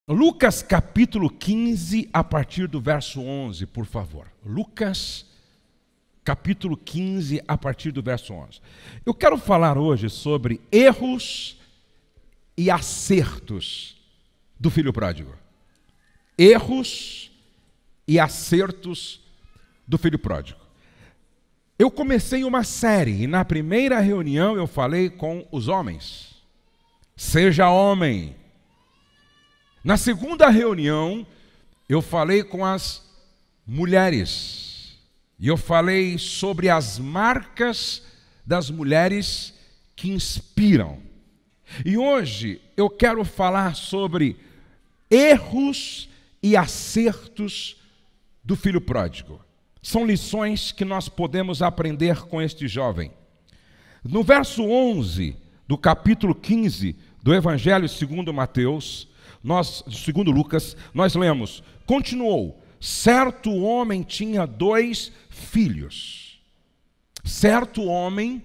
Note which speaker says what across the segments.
Speaker 1: Lucas capítulo 15, a partir do verso 11, por favor. Lucas capítulo 15, a partir do verso 11. Eu quero falar hoje sobre erros e acertos do filho pródigo. Erros e acertos do filho pródigo. Eu comecei uma série e na primeira reunião eu falei com os homens. Seja homem. Na segunda reunião, eu falei com as mulheres. E eu falei sobre as marcas das mulheres que inspiram. E hoje eu quero falar sobre erros e acertos do filho pródigo. São lições que nós podemos aprender com este jovem. No verso 11 do capítulo 15 do Evangelho segundo segundo Lucas, nós lemos: continuou, certo homem tinha 2 filhos. Certo homem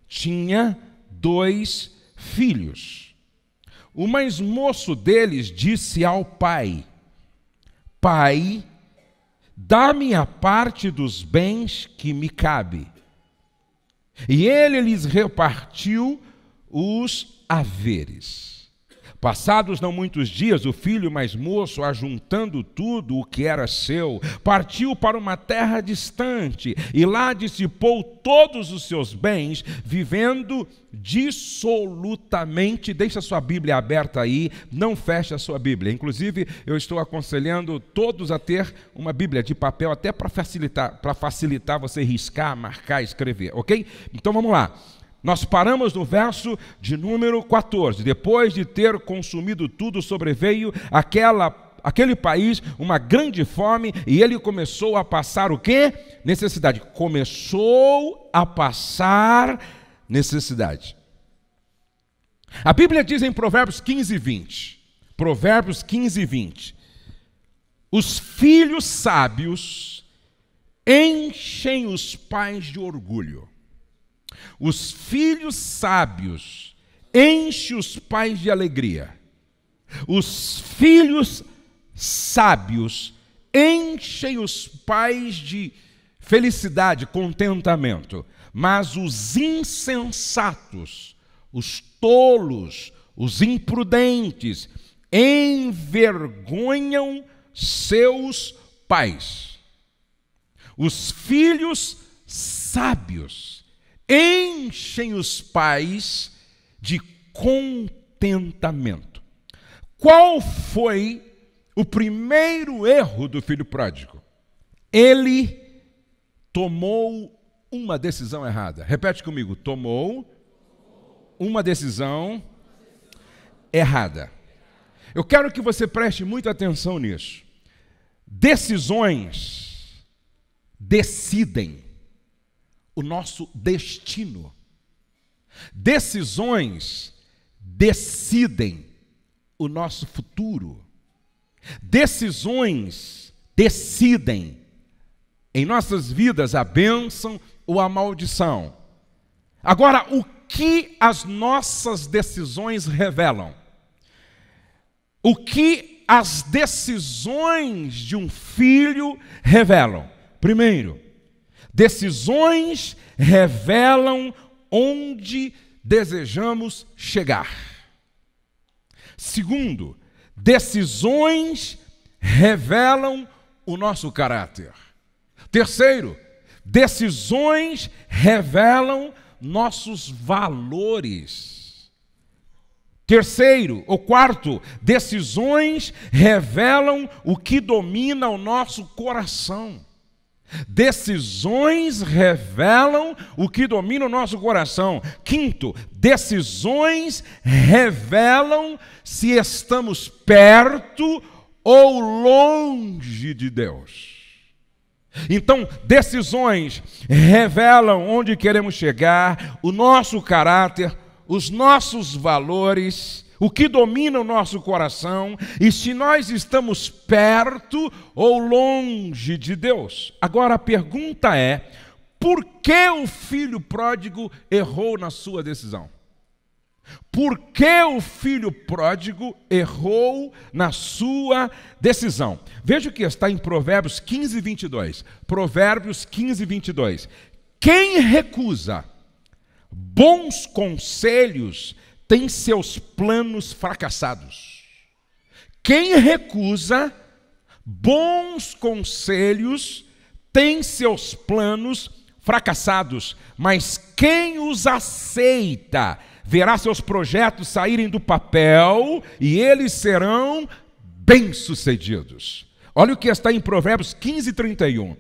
Speaker 1: tinha 2 filhos. O mais moço deles disse ao pai: Pai, dá-me a parte dos bens que me cabe. E ele lhes repartiu os haveres. Passados não muitos dias, o filho mais moço, ajuntando tudo o que era seu, partiu para uma terra distante e lá dissipou todos os seus bens, vivendo dissolutamente. Deixa a sua Bíblia aberta aí, não feche a sua Bíblia. Inclusive, eu estou aconselhando todos a ter uma Bíblia de papel, até para facilitar você riscar, marcar, escrever, ok? Então vamos lá. Nós paramos no verso de número 14. Depois de ter consumido tudo, sobreveio aquele país uma grande fome e ele começou a passar o quê? Necessidade. Começou a passar necessidade. A Bíblia diz em Provérbios 15, 20. Provérbios 15, 20. Os filhos sábios enchem os pais de orgulho. Os filhos sábios enchem os pais de alegria. Os filhos sábios enchem os pais de felicidade, contentamento. Mas os insensatos, os tolos, os imprudentes, envergonham seus pais. Os filhos sábios enchem os pais de contentamento. Qual foi o primeiro erro do filho pródigo? Ele tomou uma decisão errada. Repete comigo: tomou uma decisão errada. Eu quero que você preste muita atenção nisso. Decisões decidem o nosso destino. Decisões decidem o nosso futuro. Decisões decidem em nossas vidas a bênção ou a maldição. Agora, o que as nossas decisões revelam? O que as decisões de um filho revelam? Primeiro, decisões revelam onde desejamos chegar. Segundo, decisões revelam o nosso caráter. Terceiro, decisões revelam nossos valores. Terceiro ou quarto, decisões revelam o que domina o nosso coração. Decisões revelam o que domina o nosso coração. Quinto, decisões revelam se estamos perto ou longe de Deus. Então, decisões revelam onde queremos chegar, o nosso caráter, os nossos valores, o que domina o nosso coração e se nós estamos perto ou longe de Deus. Agora a pergunta é: por que o filho pródigo errou na sua decisão? Por que o filho pródigo errou na sua decisão? Veja o que está em Provérbios 15, 22. Provérbios 15, 22. Quem recusa bons conselhos tem seus planos fracassados. Quem recusa bons conselhos tem seus planos fracassados, mas quem os aceita verá seus projetos saírem do papel e eles serão bem-sucedidos. Olha o que está em Provérbios 15, 31.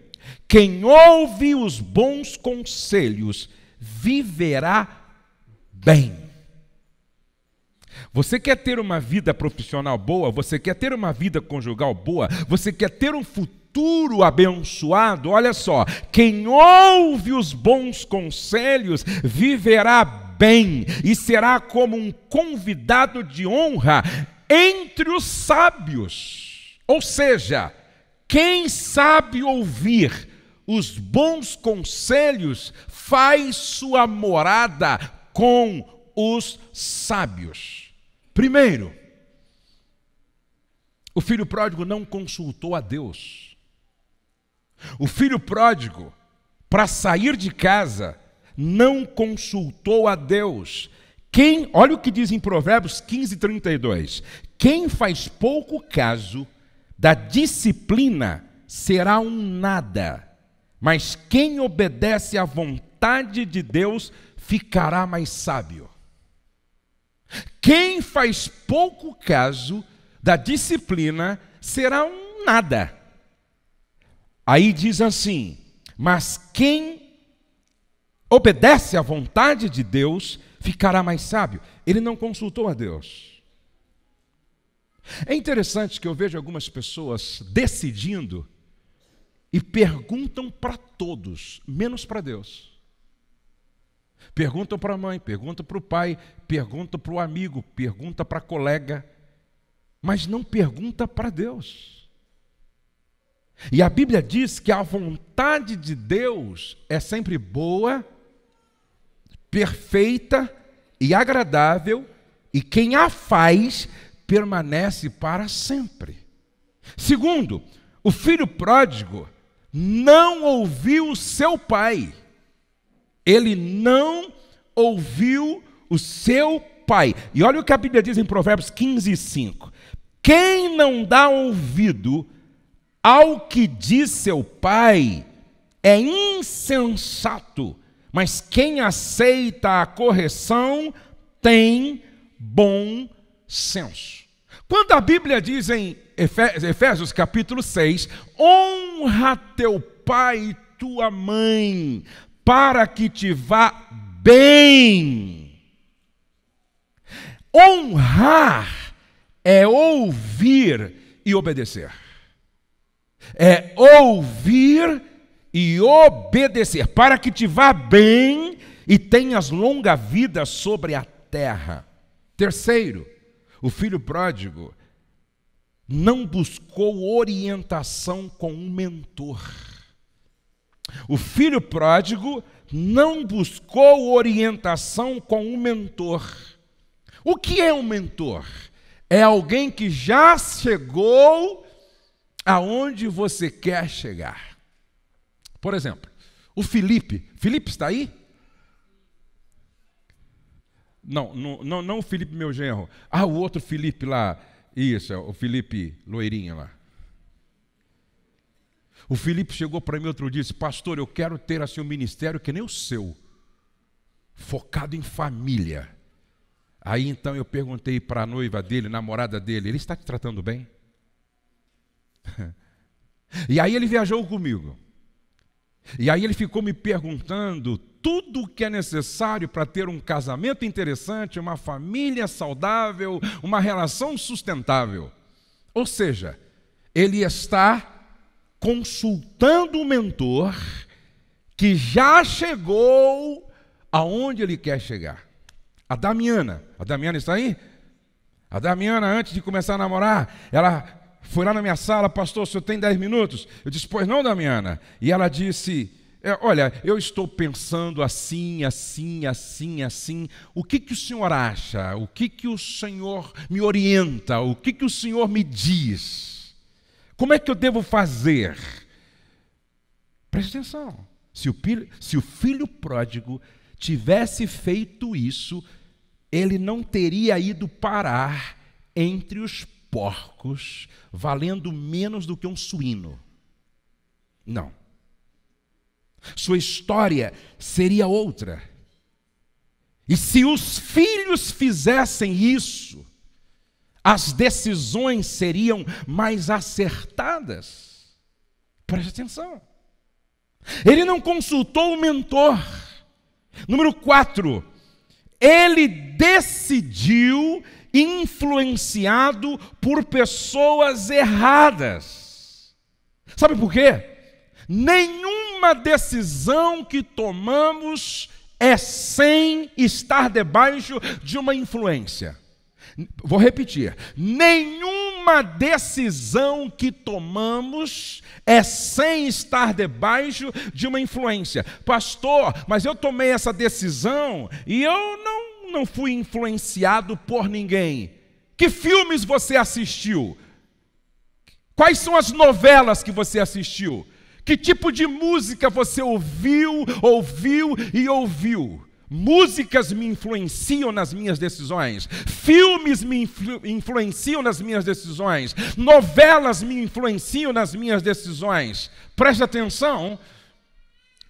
Speaker 1: Quem ouve os bons conselhos viverá bem. Você quer ter uma vida profissional boa? Você quer ter uma vida conjugal boa? Você quer ter um futuro abençoado? Olha só, quem ouve os bons conselhos viverá bem e será como um convidado de honra entre os sábios. Ou seja, quem sabe ouvir os bons conselhos faz sua morada com os sábios. Primeiro, o filho pródigo não consultou a Deus. O filho pródigo, para sair de casa, não consultou a Deus. Olha o que diz em Provérbios 15, 32. Quem faz pouco caso da disciplina será um nada, mas quem obedece à vontade de Deus ficará mais sábio. Quem faz pouco caso da disciplina será um nada. Aí diz assim, mas quem obedece à vontade de Deus ficará mais sábio. Ele não consultou a Deus. É interessante que eu vejo algumas pessoas decidindo e perguntam para todos, menos para Deus. Perguntam para a mãe, perguntam para o pai, perguntam para o amigo, perguntam para a colega, mas não pergunta para Deus. E a Bíblia diz que a vontade de Deus é sempre boa, perfeita e agradável, e quem a faz permanece para sempre. Segundo, o filho pródigo não ouviu seu pai. Ele não ouviu o seu pai. E olha o que a Bíblia diz em Provérbios 15, 5. Quem não dá ouvido ao que diz seu pai é insensato, mas quem aceita a correção tem bom senso. Quando a Bíblia diz em Efésios capítulo 6, honra teu pai e tua mãe, para que te vá bem. Honrar é ouvir e obedecer. É ouvir e obedecer, para que te vá bem e tenhas longa vida sobre a terra. Terceiro, o filho pródigo não buscou orientação com um mentor. O filho pródigo não buscou orientação com um mentor. O que é um mentor? É alguém que já chegou aonde você quer chegar. Por exemplo, o Felipe. Felipe está aí? Não o Felipe, meu genro. Ah, o outro Felipe lá. Isso, o Felipe loirinho lá. O Felipe chegou para mim outro dia e disse, pastor, eu quero ter assim um ministério que nem o seu, focado em família. Aí então eu perguntei para a noiva dele, namorada dele, ele está te tratando bem? E aí ele viajou comigo. E aí ele ficou me perguntando tudo o que é necessário para ter um casamento interessante, uma família saudável, uma relação sustentável. Ou seja, ele está consultando o mentor que já chegou aonde ele quer chegar. A Damiana está aí? A Damiana, antes de começar a namorar, ela foi lá na minha sala, pastor, o senhor tem 10 minutos? Eu disse, pois não, Damiana. E ela disse, olha, eu estou pensando assim, assim, assim, assim. O que o senhor acha? O que o senhor me orienta? O que o senhor me diz? Como é que eu devo fazer? Preste atenção. Se o filho pródigo tivesse feito isso, ele não teria ido parar entre os porcos, valendo menos do que um suíno. Não. Sua história seria outra. E se os filhos fizessem isso, as decisões seriam mais acertadas. Preste atenção. Ele não consultou o mentor. Número 4, ele decidiu influenciado por pessoas erradas. Sabe por quê? Nenhuma decisão que tomamos é sem estar debaixo de uma influência. Vou repetir. Nenhuma decisão que tomamos é sem estar debaixo de uma influência. Pastor, mas eu tomei essa decisão e eu não fui influenciado por ninguém. Que filmes você assistiu? Quais são as novelas que você assistiu? Que tipo de música você ouviu? Músicas me influenciam nas minhas decisões. Filmes me influenciam nas minhas decisões. Novelas me influenciam nas minhas decisões. Preste atenção.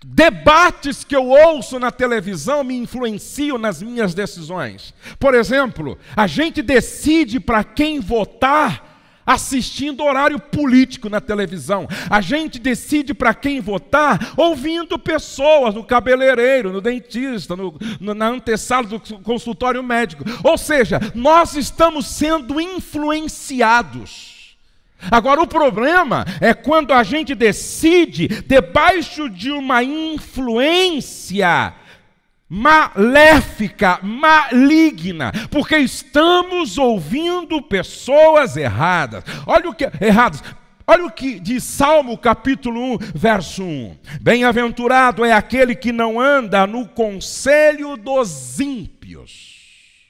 Speaker 1: Debates que eu ouço na televisão me influenciam nas minhas decisões. Por exemplo, a gente decide para quem votar assistindo horário político na televisão. A gente decide para quem votar ouvindo pessoas no cabeleireiro, no dentista, na antessala do consultório médico. Ou seja, nós estamos sendo influenciados. Agora, o problema é quando a gente decide debaixo de uma influência maléfica, maligna, porque estamos ouvindo pessoas erradas. Olha o que diz Salmo capítulo 1, verso 1. Bem-aventurado é aquele que não anda no conselho dos ímpios,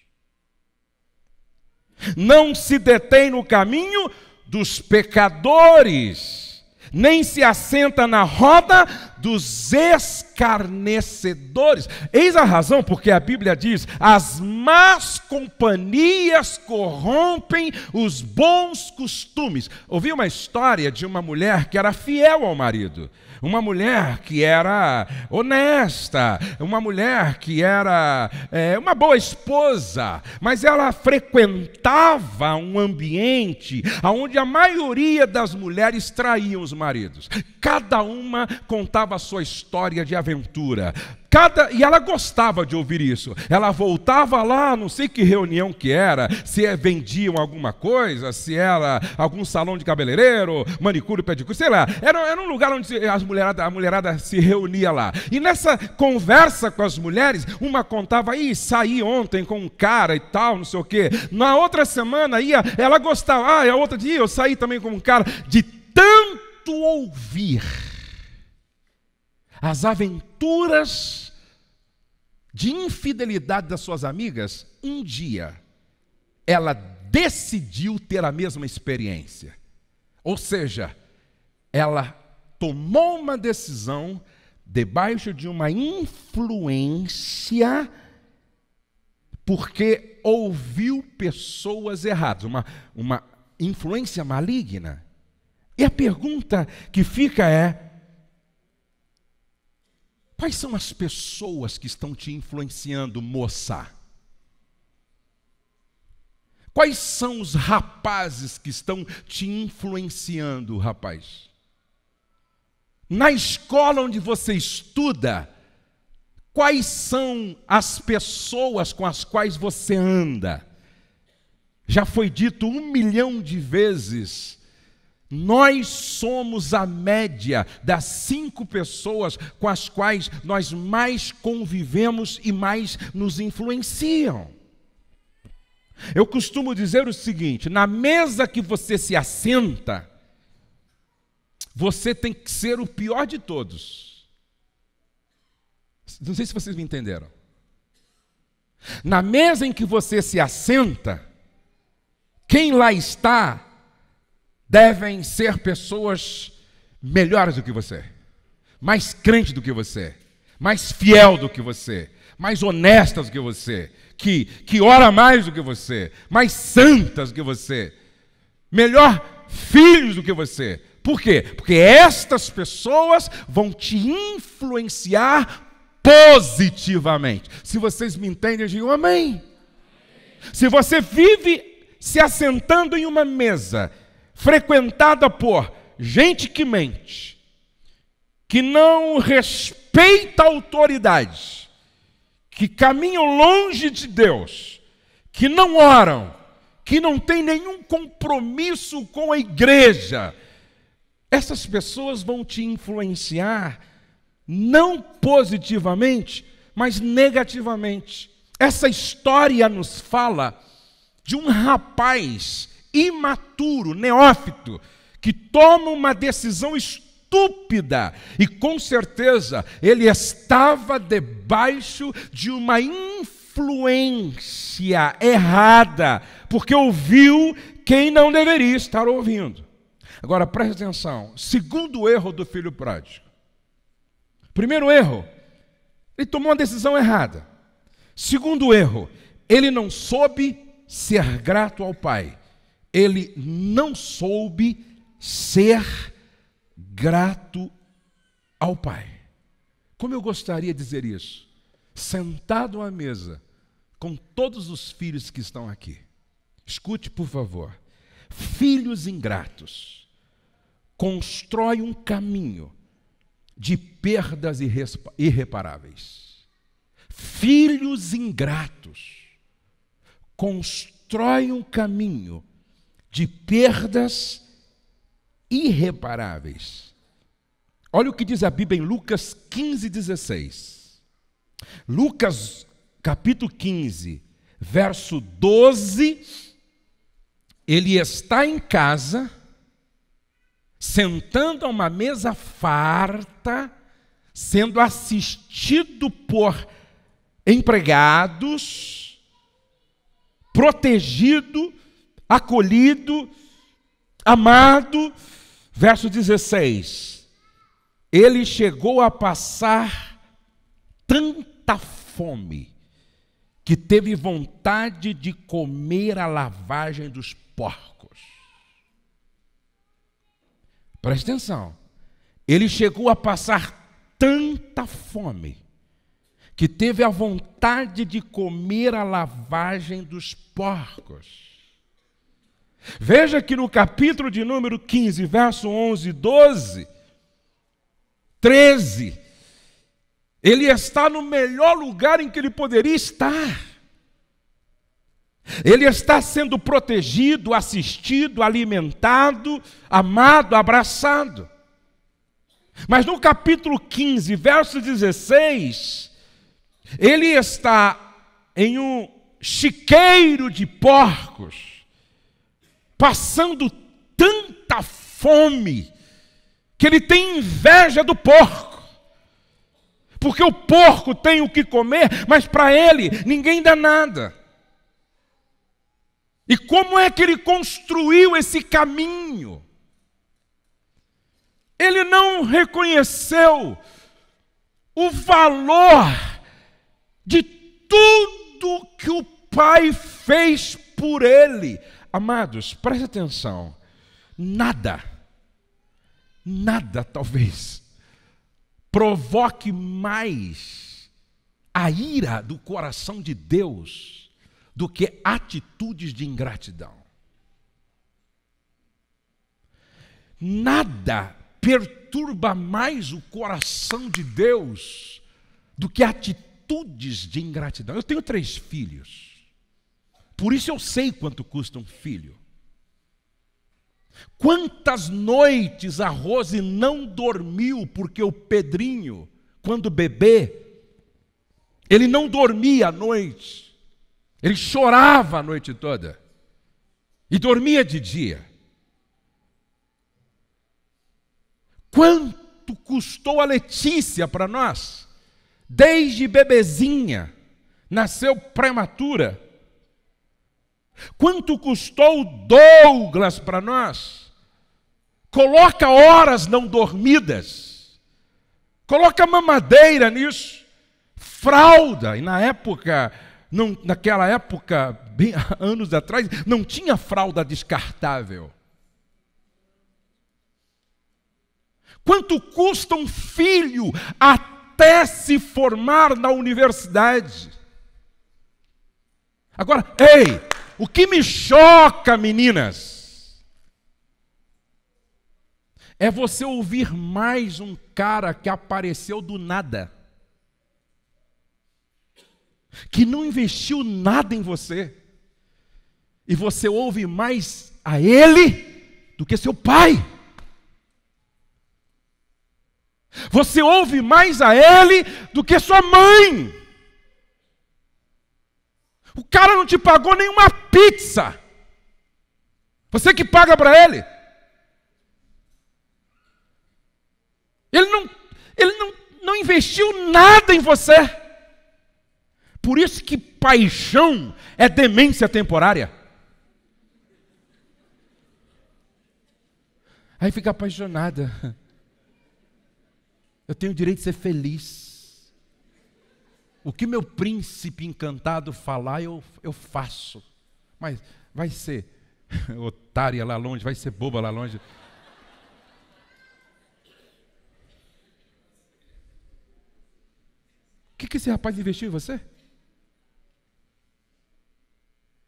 Speaker 1: não se detém no caminho dos pecadores, nem se assenta na roda dos escarnecedores. Eis a razão porque a Bíblia diz: as más companhias corrompem os bons costumes. Ouvi uma história de uma mulher que era fiel ao marido, uma mulher que era honesta, uma mulher que era uma boa esposa, mas ela frequentava um ambiente onde a maioria das mulheres traíam os maridos. Cada uma contava a sua história de aventura. E ela gostava de ouvir isso. Ela voltava lá, não sei que reunião que era, se vendiam alguma coisa, se era algum salão de cabeleireiro, manicure, pedicure, sei lá. Era um lugar onde a mulherada se reunia lá. E nessa conversa com as mulheres, uma contava: saí ontem com um cara e tal, não sei o quê. Na outra semana ela gostava. A outra dia eu saí também com um cara. De tanto ouvir as aventuras de infidelidade das suas amigas, um dia ela decidiu ter a mesma experiência. Ou seja, ela tomou uma decisão debaixo de uma influência, porque ouviu pessoas erradas, uma influência maligna. E a pergunta que fica é: quais são as pessoas que estão te influenciando, moça? Quais são os rapazes que estão te influenciando, rapaz? Na escola onde você estuda, quais são as pessoas com as quais você anda? Já foi dito 1 milhão de vezes, nós somos a média das 5 pessoas com as quais nós mais convivemos e mais nos influenciam. Eu costumo dizer o seguinte: na mesa que você se assenta, você tem que ser o pior de todos. Não sei se vocês me entenderam. Na mesa em que você se assenta, quem lá está devem ser pessoas melhores do que você, mais crente do que você, mais fiel do que você, mais honestas do que você, que ora mais do que você, mais santas do que você, melhor filhos do que você. Por quê? Porque estas pessoas vão te influenciar positivamente. Se vocês me entendem, digam amém. Se você vive se assentando em uma mesa frequentada por gente que mente, que não respeita a autoridade, que caminham longe de Deus, que não oram, que não tem nenhum compromisso com a igreja, essas pessoas vão te influenciar não positivamente, mas negativamente. Essa história nos fala de um rapaz imaturo, neófito, que toma uma decisão estúpida, e com certeza ele estava debaixo de uma influência errada, porque ouviu quem não deveria estar ouvindo. Agora preste atenção, segundo erro do filho pródigo. Primeiro erro, ele tomou uma decisão errada. Segundo erro, ele não soube ser grato ao pai. Ele não soube ser grato ao pai. Como eu gostaria de dizer isso? Sentado à mesa, com todos os filhos que estão aqui. Escute, por favor. Filhos ingratos constroem um caminho de perdas irreparáveis. Filhos ingratos constroem um caminho de perdas irreparáveis. Olha o que diz a Bíblia em Lucas 15:16. Lucas capítulo 15, verso 12. Ele está em casa, sentando a uma mesa farta, sendo assistido por empregados, protegido, acolhido, amado. Verso 16. Ele chegou a passar tanta fome que teve vontade de comer a lavagem dos porcos. Preste atenção. Ele chegou a passar tanta fome que teve a vontade de comer a lavagem dos porcos. Veja que no capítulo de número 15, verso 11, 12, 13, ele está no melhor lugar em que ele poderia estar. Ele está sendo protegido, assistido, alimentado, amado, abraçado. Mas no capítulo 15, verso 16, ele está em um chiqueiro de porcos, passando tanta fome, que ele tem inveja do porco. Porque o porco tem o que comer, mas para ele ninguém dá nada. E como é que ele construiu esse caminho? Ele não reconheceu o valor de tudo que o Pai fez por ele. Amados, preste atenção. Nada talvez provoque mais a ira do coração de Deus do que atitudes de ingratidão. Nada perturba mais o coração de Deus do que atitudes de ingratidão. Eu tenho 3 filhos, por isso eu sei quanto custa um filho. Quantas noites a Rose não dormiu porque o Pedrinho, quando bebê, ele não dormia à noite, ele chorava a noite toda e dormia de dia. Quanto custou a Letícia para nós? desde bebezinha, nasceu prematura. Quanto custou Douglas para nós? Coloca horas não dormidas, coloca mamadeira nisso, fralda, e naquela época, bem anos atrás, não tinha fralda descartável. Quanto custa um filho até se formar na universidade? Agora, ei, o que me choca, meninas, é você ouvir mais um cara que apareceu do nada, que não investiu nada em você, e você ouve mais a ele do que seu pai. Você ouve mais a ele do que sua mãe. O cara não te pagou nenhuma pizza. Você que paga para ele. Ele não investiu nada em você. Por isso que paixão é demência temporária. Aí fica apaixonada. Eu tenho o direito de ser feliz. O que meu príncipe encantado falar, eu faço. Mas vai ser otária lá longe, vai ser boba lá longe. O que esse rapaz investiu em você?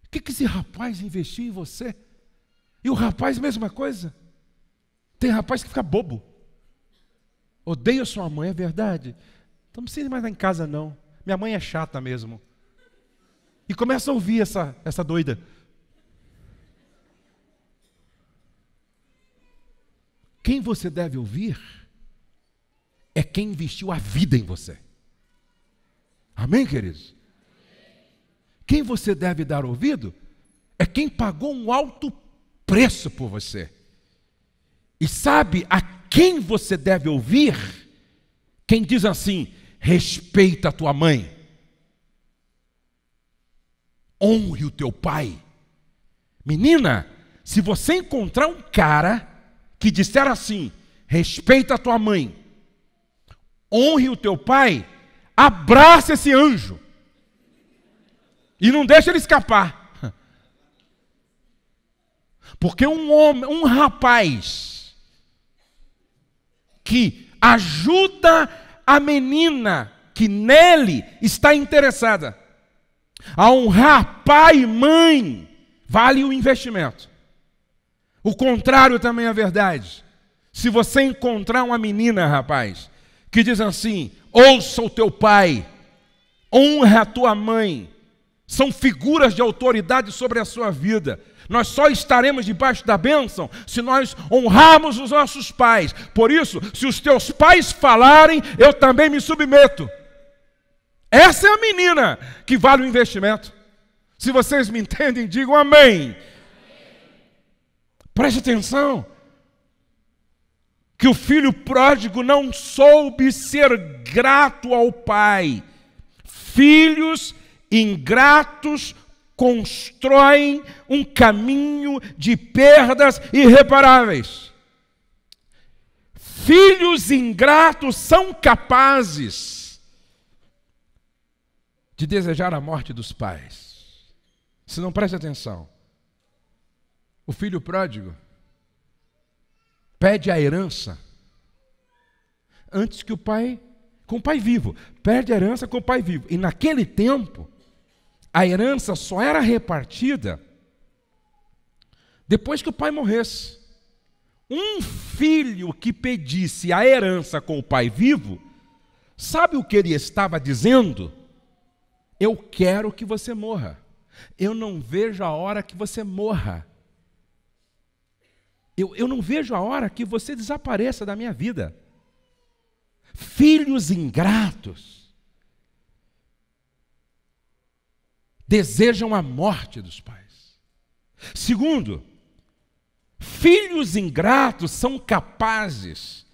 Speaker 1: O que esse rapaz investiu em você? E o rapaz, mesma coisa. Tem rapaz que fica bobo. Odeio sua mãe, é verdade? Então não precisa ir mais lá em casa, não. Minha mãe é chata mesmo. E começa a ouvir essa doida. Quem você deve ouvir é quem investiu a vida em você. Amém, queridos? Quem você deve dar ouvido é quem pagou um alto preço por você. E sabe a quem você deve ouvir? Quem diz assim: respeita a tua mãe, honre o teu pai. Menina, se você encontrar um cara que disser assim: respeita a tua mãe, honre o teu pai, abraça esse anjo e não deixa ele escapar. Porque um rapaz que ajuda a menina que nele está interessada a honrar pai e mãe, vale o investimento. O contrário também é verdade. Se você encontrar uma menina, rapaz, que diz assim: ouça o teu pai, honra a tua mãe, são figuras de autoridade sobre a sua vida. Nós só estaremos debaixo da bênção se nós honrarmos os nossos pais. Por isso, se os teus pais falarem, eu também me submeto. Essa é a menina que vale o investimento. Se vocês me entendem, digam amém. Preste atenção. Que o filho pródigo não soube ser grato ao pai. Filhos ingratos constroem um caminho de perdas irreparáveis. Filhos ingratos são capazes de desejar a morte dos pais. Se não preste atenção, o filho pródigo pede a herança antes que o pai, com o pai vivo, pede a herança com o pai vivo. E naquele tempo, a herança só era repartida depois que o pai morresse. Um filho que pedisse a herança com o pai vivo, sabe o que ele estava dizendo? Eu quero que você morra. Eu não vejo a hora que você morra. Eu não vejo a hora que você desapareça da minha vida. Filhos ingratos desejam a morte dos pais. Segundo, filhos ingratos são capazes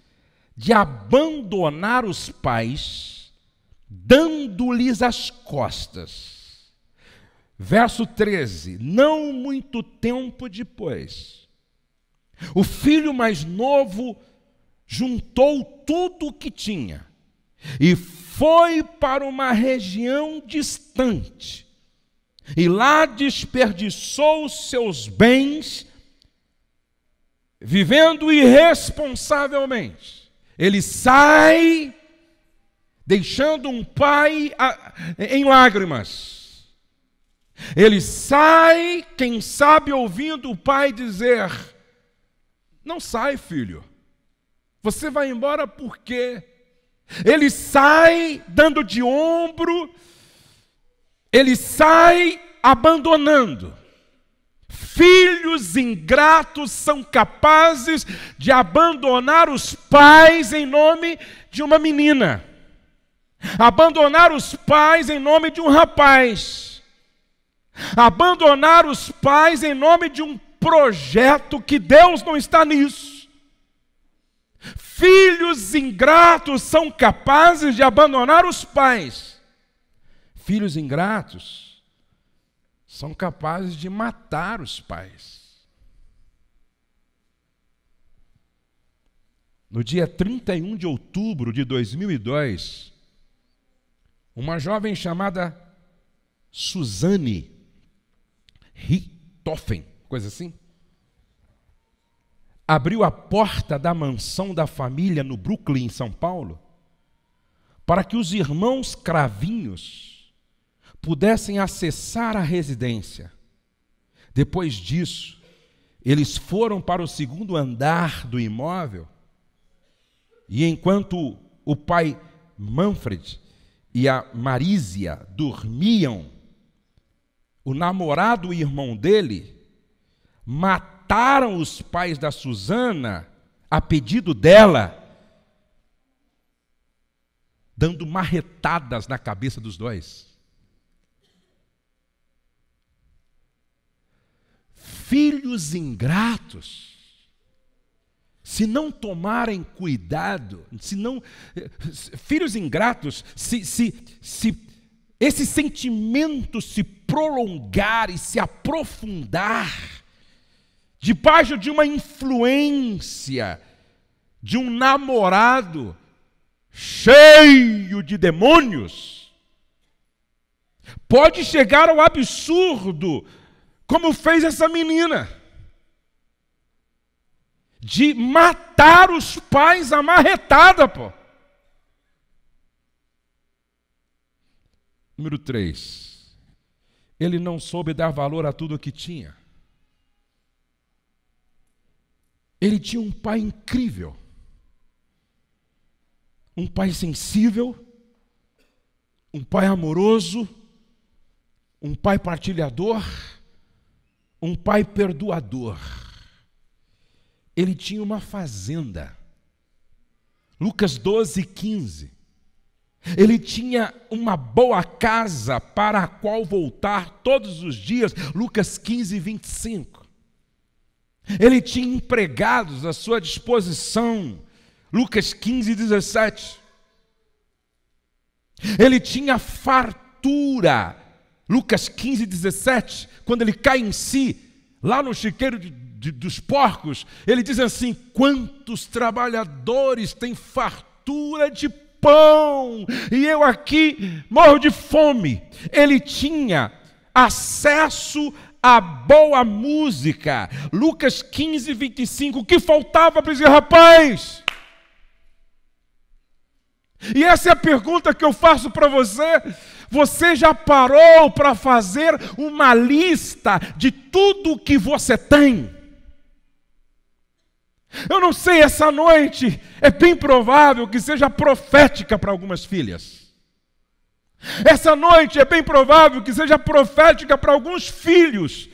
Speaker 1: de abandonar os pais dando-lhes as costas. Verso 13: não muito tempo depois, o filho mais novo juntou tudo o que tinha e foi para uma região distante, e lá desperdiçou os seus bens, vivendo irresponsavelmente. Ele sai, deixando um pai em lágrimas. Ele sai, quem sabe, ouvindo o pai dizer: não sai, filho. Você vai embora por quê? Ele sai dando de ombro, ele sai abandonando. Filhos ingratos são capazes de abandonar os pais em nome de uma menina, abandonar os pais em nome de um rapaz, abandonar os pais em nome de um projeto que Deus não está nisso. Filhos ingratos são capazes de abandonar os pais. Filhos ingratos são capazes de matar os pais. No dia 31 de outubro de 2002, uma jovem chamada Suzane Richthofen, coisa assim, abriu a porta da mansão da família no Brooklyn, em São Paulo, para que os irmãos Cravinhos pudessem acessar a residência. Depois disso, eles foram para o segundo andar do imóvel, e enquanto o pai Manfred e a Marísia dormiam, o namorado e irmão dele mataram os pais da Susana a pedido dela, dando marretadas na cabeça dos dois. Filhos ingratos, se não tomarem cuidado, filhos ingratos, se esse sentimento se prolongar e se aprofundar, debaixo de uma influência de um namorado cheio de demônios, pode chegar ao absurdo, como fez essa menina, de matar os pais à marretada, pô. Número 3, ele não soube dar valor a tudo o que tinha. Ele tinha um pai incrível, um pai sensível, um pai amoroso, um pai partilhador, um pai perdoador. Ele tinha uma fazenda. Lucas 12:15. Ele tinha uma boa casa para a qual voltar todos os dias. Lucas 15:25. Ele tinha empregados à sua disposição. Lucas 15:17. Ele tinha fartura. Lucas 15:17. Quando ele cai em si, lá no chiqueiro dos porcos, ele diz assim: quantos trabalhadores têm fartura de pão, e eu aqui morro de fome. Ele tinha acesso a boa música. Lucas 15:25. O que faltava para dizer, rapaz? E essa é a pergunta que eu faço para você. Você já parou para fazer uma lista de tudo que você tem? Eu não sei, essa noite é bem provável que seja profética para algumas filhas. Essa noite é bem provável que seja profética para alguns filhos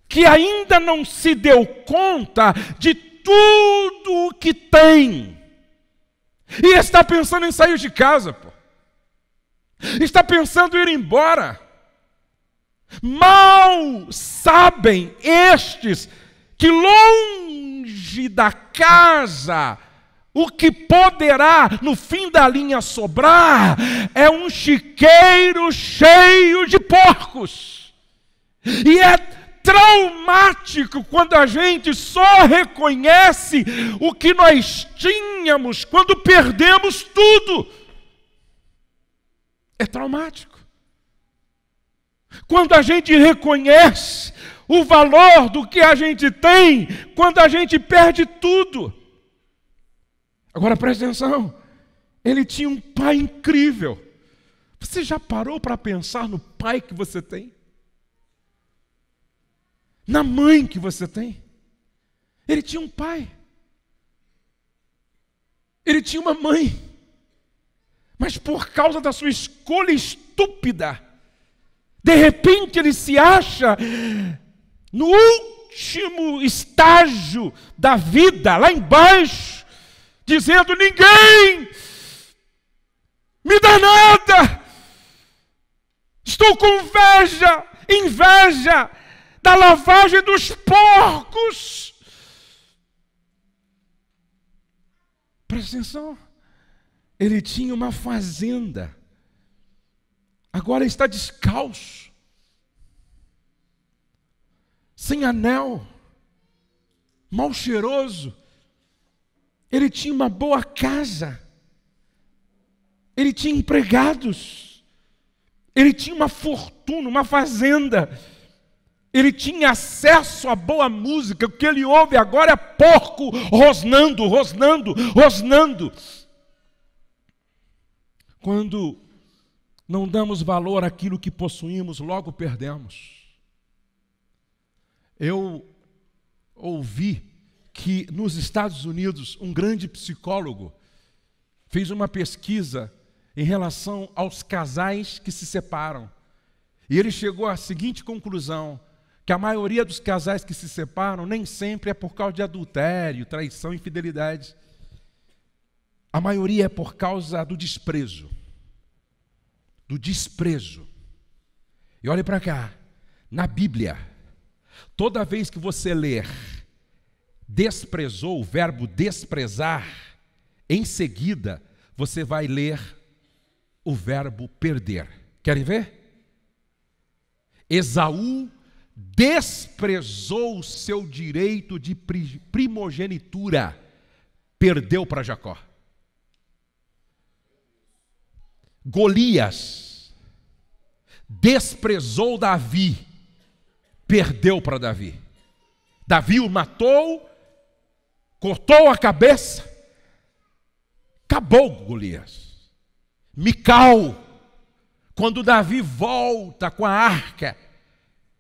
Speaker 1: que ainda não se deu conta de tudo o que tem e está pensando em sair de casa, pô. Está pensando em ir embora. Mal sabem estes que longe da casa o que poderá no fim da linha sobrar é um chiqueiro cheio de porcos. E é traumático quando a gente só reconhece o que nós tínhamos quando perdemos tudo. É traumático. Quando a gente reconhece o valor do que a gente tem, quando a gente perde tudo. Agora preste atenção, ele tinha um pai incrível. Você já parou para pensar no pai que você tem? Na mãe que você tem? Ele tinha um pai. Ele tinha uma mãe. Mas por causa da sua escolha estúpida, de repente ele se acha no último estágio da vida, lá embaixo, dizendo: ninguém me dá nada, estou com inveja da lavagem dos porcos. Presta atenção, ele tinha uma fazenda, agora está descalço, sem anel, mal cheiroso. Ele tinha uma boa casa, ele tinha empregados, ele tinha uma fortuna, uma fazenda, ele tinha acesso a boa música. O que ele ouve agora é porco rosnando. Quando não damos valor àquilo que possuímos, logo perdemos. Eu ouvi que nos Estados Unidos um grande psicólogo fez uma pesquisa em relação aos casais que se separam. E ele chegou à seguinte conclusão: que a maioria dos casais que se separam nem sempre é por causa de adultério, traição, infidelidade. A maioria é por causa do desprezo. Do desprezo. E olhe para cá, na Bíblia, toda vez que você ler desprezou, o verbo desprezar, em seguida você vai ler o verbo perder. Querem ver? Esaú desprezou o seu direito de primogenitura, perdeu para Jacó. Golias desprezou Davi, perdeu para Davi. Davi o matou, cortou a cabeça, acabou Golias. Mical, quando Davi volta com a arca,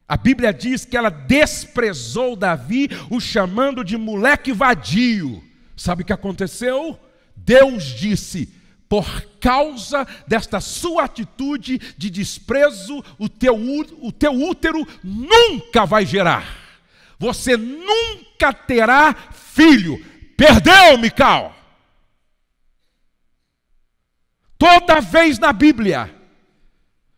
Speaker 1: a Bíblia diz que ela desprezou Davi, o chamando de moleque vadio. Sabe o que aconteceu? Deus disse: por causa desta sua atitude de desprezo, o teu útero nunca vai gerar. Você nunca terá filho. Perdeu, Mical. Toda vez na Bíblia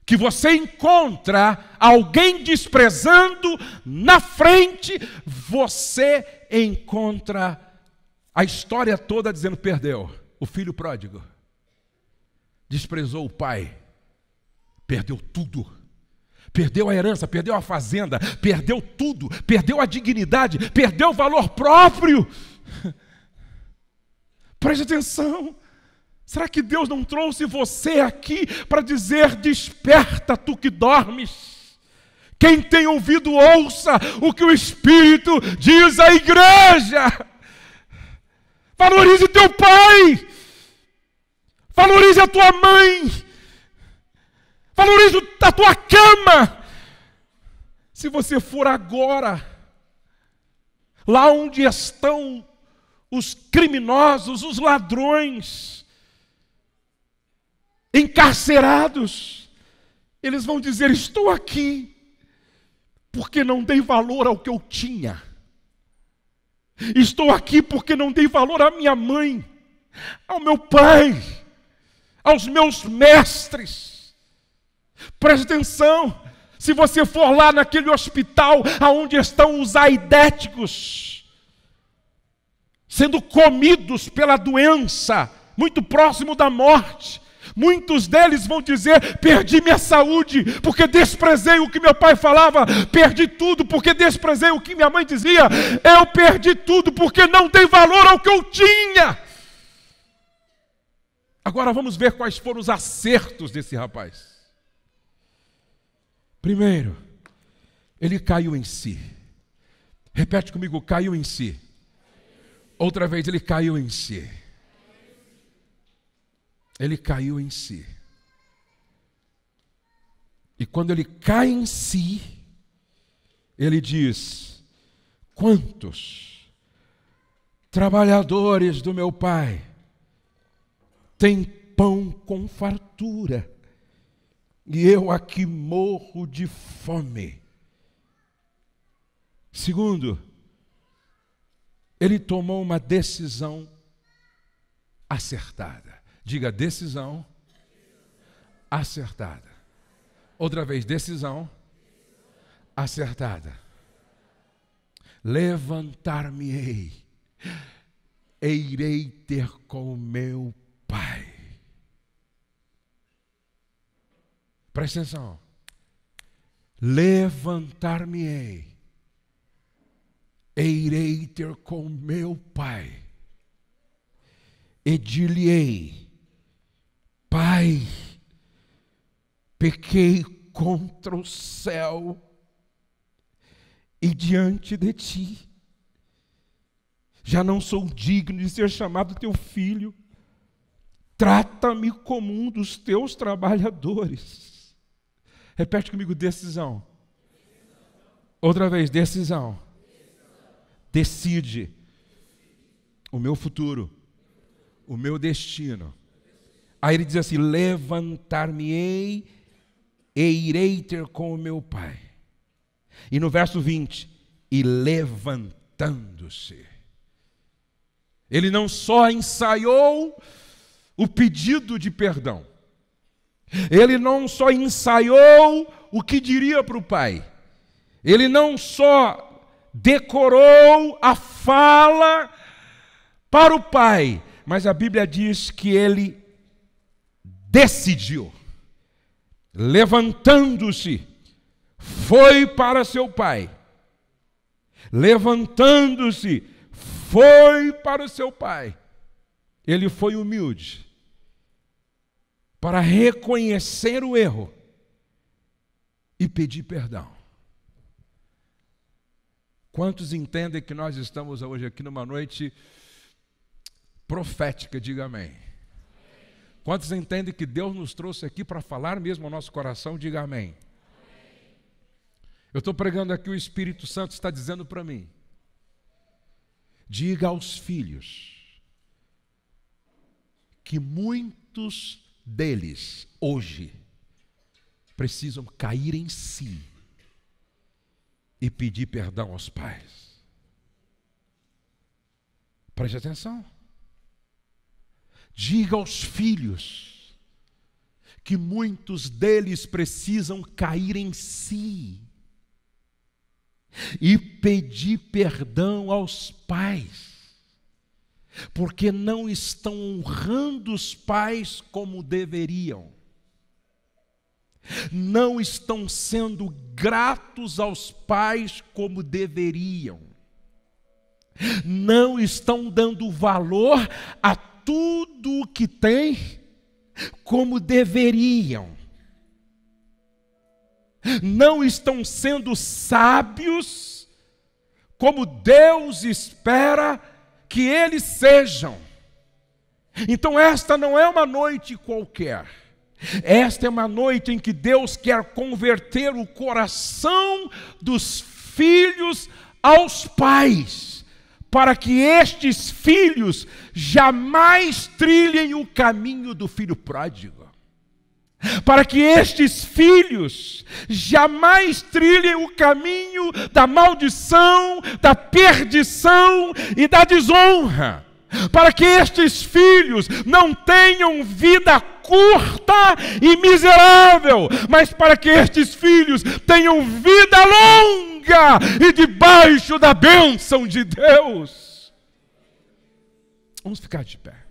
Speaker 1: que você encontra alguém desprezando na frente, você encontra a história toda dizendo: perdeu. O filho pródigo desprezou o pai, perdeu tudo, perdeu a herança, perdeu a fazenda, perdeu tudo, perdeu a dignidade, perdeu o valor próprio. Preste atenção. Será que Deus não trouxe você aqui para dizer: desperta tu que dormes? Quem tem ouvido, ouça o que o Espírito diz à igreja. Valorize teu pai, valorize a tua mãe, valorize a tua cama. Se você for agora lá onde estão os criminosos, os ladrões, encarcerados, eles vão dizer: estou aqui porque não dei valor ao que eu tinha. Estou aqui porque não dei valor à minha mãe, ao meu pai, aos meus mestres. Preste atenção, se você for lá naquele hospital onde estão os aidéticos, sendo comidos pela doença, muito próximo da morte. Muitos deles vão dizer: perdi minha saúde porque desprezei o que meu pai falava, perdi tudo porque desprezei o que minha mãe dizia, eu perdi tudo porque não dei valor ao que eu tinha. Agora vamos ver quais foram os acertos desse rapaz. Primeiro, ele caiu em si. Repete comigo: caiu em si. Outra vez, ele caiu em si. Ele caiu em si. E quando ele cai em si, ele diz: quantos trabalhadores do meu pai têm pão com fartura, e eu aqui morro de fome. Segundo, ele tomou uma decisão acertada. Diga: decisão acertada. Outra vez: decisão acertada. Levantar-me-ei, e irei ter com meu pai. Presta atenção. Levantar-me-ei, e irei ter com meu pai, e dir-lhe-ei: Pai, pequei contra o céu e diante de ti. Já não sou digno de ser chamado teu filho. Trata-me como um dos teus trabalhadores. Repete comigo: decisão. Outra vez: decisão. Decide o meu futuro, o meu destino. Aí ele diz assim: levantar-me-ei e irei ter com o meu pai. E no verso 20, e levantando-se. Ele não só ensaiou o pedido de perdão, ele não só ensaiou o que diria para o pai, ele não só decorou a fala para o pai, mas a Bíblia diz que ele decidiu, levantando-se, foi para seu pai. Levantando-se, foi para o seu pai. Ele foi humilde para reconhecer o erro e pedir perdão. Quantos entendem que nós estamos hoje aqui numa noite profética? Diga amém. Quantos entendem que Deus nos trouxe aqui para falar mesmo ao nosso coração? Diga amém. Eu estou pregando aqui, o Espírito Santo está dizendo para mim: diga aos filhos que muitos deles hoje precisam cair em si e pedir perdão aos pais. Preste atenção. Diga aos filhos que muitos deles precisam cair em si e pedir perdão aos pais, porque não estão honrando os pais como deveriam, não estão sendo gratos aos pais como deveriam, não estão dando valor a tudo o que têm como deveriam, não estão sendo sábios como Deus espera que eles sejam. Então esta não é uma noite qualquer, esta é uma noite em que Deus quer converter o coração dos filhos aos pais, para que estes filhos jamais trilhem o caminho do filho pródigo, para que estes filhos jamais trilhem o caminho da maldição, da perdição e da desonra, para que estes filhos não tenham vida curta e miserável, mas para que estes filhos tenham vida longa e debaixo da bênção de Deus. Vamos ficar de pé.